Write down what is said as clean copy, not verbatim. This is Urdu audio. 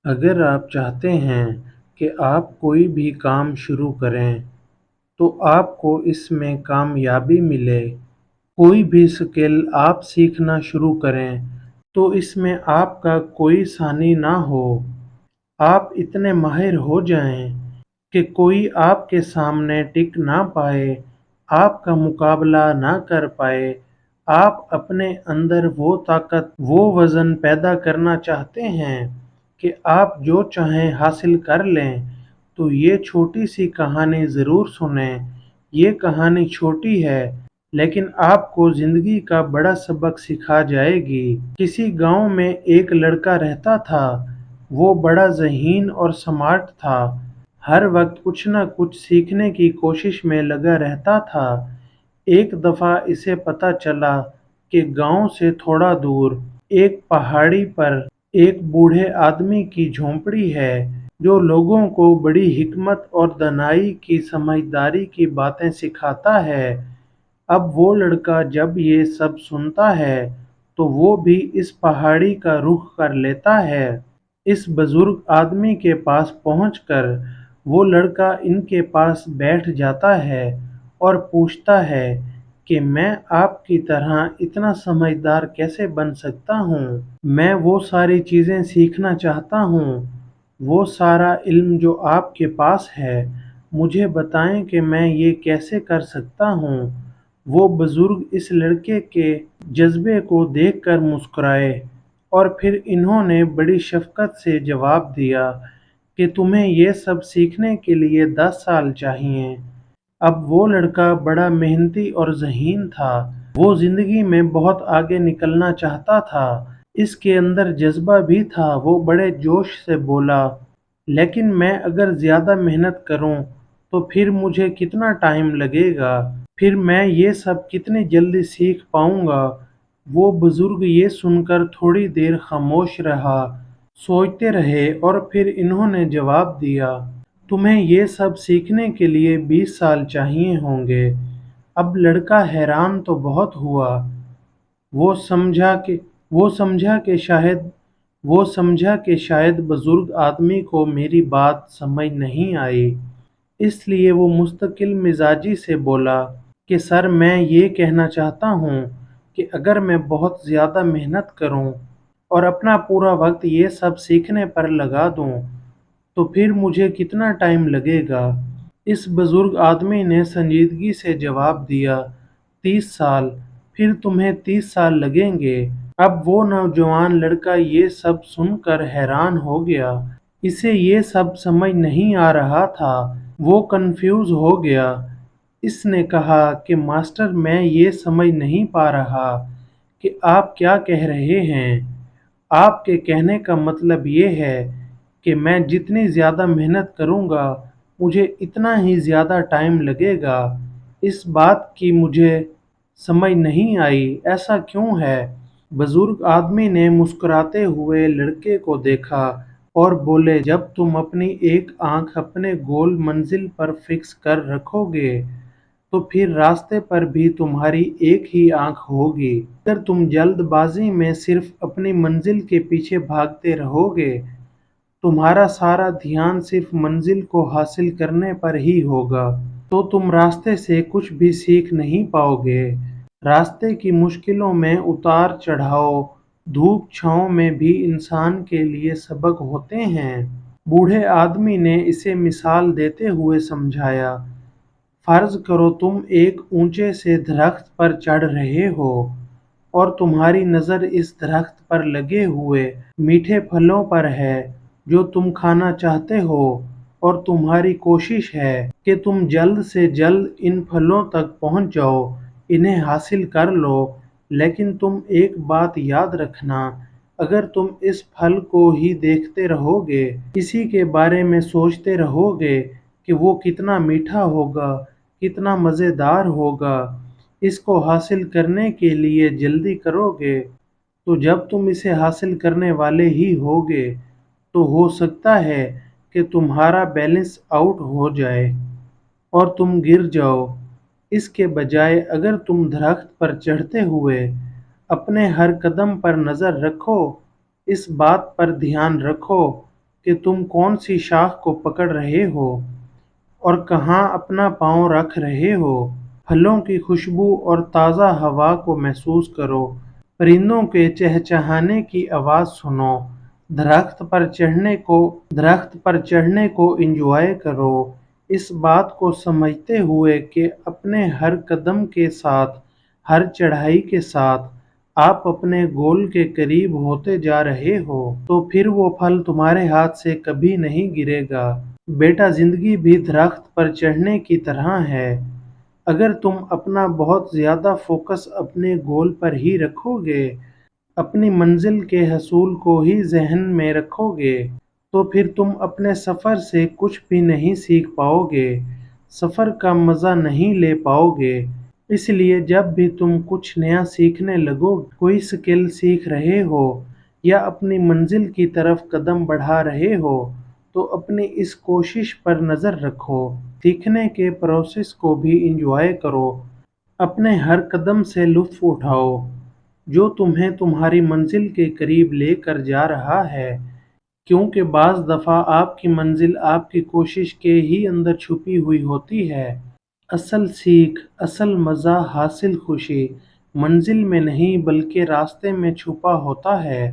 اگر آپ چاہتے ہیں کہ آپ کوئی بھی کام شروع کریں تو آپ کو اس میں کامیابی ملے، کوئی بھی اسکل آپ سیکھنا شروع کریں تو اس میں آپ کا کوئی ثانی نہ ہو، آپ اتنے ماہر ہو جائیں کہ کوئی آپ کے سامنے ٹک نہ پائے، آپ کا مقابلہ نہ کر پائے، آپ اپنے اندر وہ طاقت، وہ وژن پیدا کرنا چاہتے ہیں کہ آپ جو چاہیں حاصل کر لیں، تو یہ چھوٹی سی کہانی ضرور سنیں۔ یہ کہانی چھوٹی ہے لیکن آپ کو زندگی کا بڑا سبق سکھا جائے گی۔ کسی گاؤں میں ایک لڑکا رہتا تھا، وہ بڑا ذہین اور سمارٹ تھا، ہر وقت کچھ نہ کچھ سیکھنے کی کوشش میں لگا رہتا تھا۔ ایک دفعہ اسے پتہ چلا کہ گاؤں سے تھوڑا دور ایک پہاڑی پر ایک بوڑھے آدمی کی جھونپڑی ہے جو لوگوں کو بڑی حکمت اور دانائی کی سمجھداری کی باتیں سکھاتا ہے۔ اب وہ لڑکا جب یہ سب سنتا ہے تو وہ بھی اس پہاڑی کا رخ کر لیتا ہے۔ اس بزرگ آدمی کے پاس پہنچ کر وہ لڑکا ان کے پاس بیٹھ جاتا ہے اور پوچھتا ہے کہ میں آپ کی طرح اتنا سمجھدار کیسے بن سکتا ہوں؟ میں وہ ساری چیزیں سیکھنا چاہتا ہوں، وہ سارا علم جو آپ کے پاس ہے، مجھے بتائیں کہ میں یہ کیسے کر سکتا ہوں؟ وہ بزرگ اس لڑکے کے جذبے کو دیکھ کر مسکرائے اور پھر انہوں نے بڑی شفقت سے جواب دیا کہ تمہیں یہ سب سیکھنے کے لیے 10 سال چاہئیں۔ اب وہ لڑکا بڑا محنتی اور ذہین تھا، وہ زندگی میں بہت آگے نکلنا چاہتا تھا، اس کے اندر جذبہ بھی تھا۔ وہ بڑے جوش سے بولا، لیکن میں اگر زیادہ محنت کروں تو پھر مجھے کتنا ٹائم لگے گا؟ پھر میں یہ سب کتنی جلدی سیکھ پاؤں گا؟ وہ بزرگ یہ سن کر تھوڑی دیر خاموش رہا، سوچتے رہے اور پھر انہوں نے جواب دیا، تمہیں یہ سب سیکھنے کے لیے 20 سال چاہیے ہوں گے۔ اب لڑکا حیران تو بہت ہوا، وہ سمجھا کہ وہ سمجھا کہ شاید بزرگ آدمی کو میری بات سمجھ نہیں آئی، اس لیے وہ مستقل مزاجی سے بولا کہ سر میں یہ کہنا چاہتا ہوں کہ اگر میں بہت زیادہ محنت کروں اور اپنا پورا وقت یہ سب سیکھنے پر لگا دوں تو پھر مجھے کتنا ٹائم لگے گا؟ اس بزرگ آدمی نے سنجیدگی سے جواب دیا، 30 سال، پھر تمہیں 30 سال لگیں گے۔ اب وہ نوجوان لڑکا یہ سب سن کر حیران ہو گیا، اسے یہ سب سمجھ نہیں آ رہا تھا، وہ کنفیوز ہو گیا۔ اس نے کہا کہ ماسٹر میں یہ سمجھ نہیں پا رہا کہ آپ کیا کہہ رہے ہیں، آپ کے کہنے کا مطلب یہ ہے کہ میں جتنی زیادہ محنت کروں گا مجھے اتنا ہی زیادہ ٹائم لگے گا؟ اس بات کی مجھے سمجھ نہیں آئی، ایسا کیوں ہے؟ بزرگ آدمی نے مسکراتے ہوئے لڑکے کو دیکھا اور بولے، جب تم اپنی ایک آنکھ اپنے گول منزل پر فکس کر رکھو گے تو پھر راستے پر بھی تمہاری ایک ہی آنکھ ہوگی۔ اگر تم جلد بازی میں صرف اپنی منزل کے پیچھے بھاگتے رہو گے، تمہارا سارا دھیان صرف منزل کو حاصل کرنے پر ہی ہوگا، تو تم راستے سے کچھ بھی سیکھ نہیں پاؤ گے۔ راستے کی مشکلوں میں اتار چڑھاؤ، دھوپ چھاؤں میں بھی انسان کے لیے سبق ہوتے ہیں۔ بوڑھے آدمی نے اسے مثال دیتے ہوئے سمجھایا، فرض کرو تم ایک اونچے سے درخت پر چڑھ رہے ہو اور تمہاری نظر اس درخت پر لگے ہوئے میٹھے پھلوں پر ہے جو تم کھانا چاہتے ہو، اور تمہاری کوشش ہے کہ تم جلد سے جلد ان پھلوں تک پہنچ جاؤ، انہیں حاصل کر لو، لیکن تم ایک بات یاد رکھنا، اگر تم اس پھل کو ہی دیکھتے رہو گے، اسی کے بارے میں سوچتے رہو گے کہ وہ کتنا میٹھا ہوگا، کتنا مزیدار ہوگا، اس کو حاصل کرنے کے لیے جلدی کرو گے، تو جب تم اسے حاصل کرنے والے ہی ہوگے تو ہو سکتا ہے کہ تمہارا بیلنس آؤٹ ہو جائے اور تم گر جاؤ۔ اس کے بجائے اگر تم درخت پر چڑھتے ہوئے اپنے ہر قدم پر نظر رکھو، اس بات پر دھیان رکھو کہ تم کون سی شاخ کو پکڑ رہے ہو اور کہاں اپنا پاؤں رکھ رہے ہو۔ پھلوں کی خوشبو اور تازہ ہوا کو محسوس کرو، پرندوں کے چہچہانے کی آواز سنو، درخت پر چڑھنے کو انجوائے کرو، اس بات کو سمجھتے ہوئے کہ اپنے ہر قدم کے ساتھ، ہر چڑھائی کے ساتھ آپ اپنے گول کے قریب ہوتے جا رہے ہو، تو پھر وہ پھل تمہارے ہاتھ سے کبھی نہیں گرے گا۔ بیٹا، زندگی بھی درخت پر چڑھنے کی طرح ہے۔ اگر تم اپنا بہت زیادہ فوکس اپنے گول پر ہی رکھو گے، اپنی منزل کے حصول کو ہی ذہن میں رکھو گے، تو پھر تم اپنے سفر سے کچھ بھی نہیں سیکھ پاؤ گے، سفر کا مزہ نہیں لے پاؤ گے۔ اس لیے جب بھی تم کچھ نیا سیکھنے لگو، کوئی سکل سیکھ رہے ہو یا اپنی منزل کی طرف قدم بڑھا رہے ہو، تو اپنی اس کوشش پر نظر رکھو، سیکھنے کے پروسیس کو بھی انجوائے کرو، اپنے ہر قدم سے لطف اٹھاؤ جو تمہیں تمہاری منزل کے قریب لے کر جا رہا ہے، کیونکہ بعض دفعہ آپ کی منزل آپ کی کوشش کے ہی اندر چھپی ہوئی ہوتی ہے۔ اصل سیکھ، اصل مزہ، حاصل خوشی منزل میں نہیں بلکہ راستے میں چھپا ہوتا ہے۔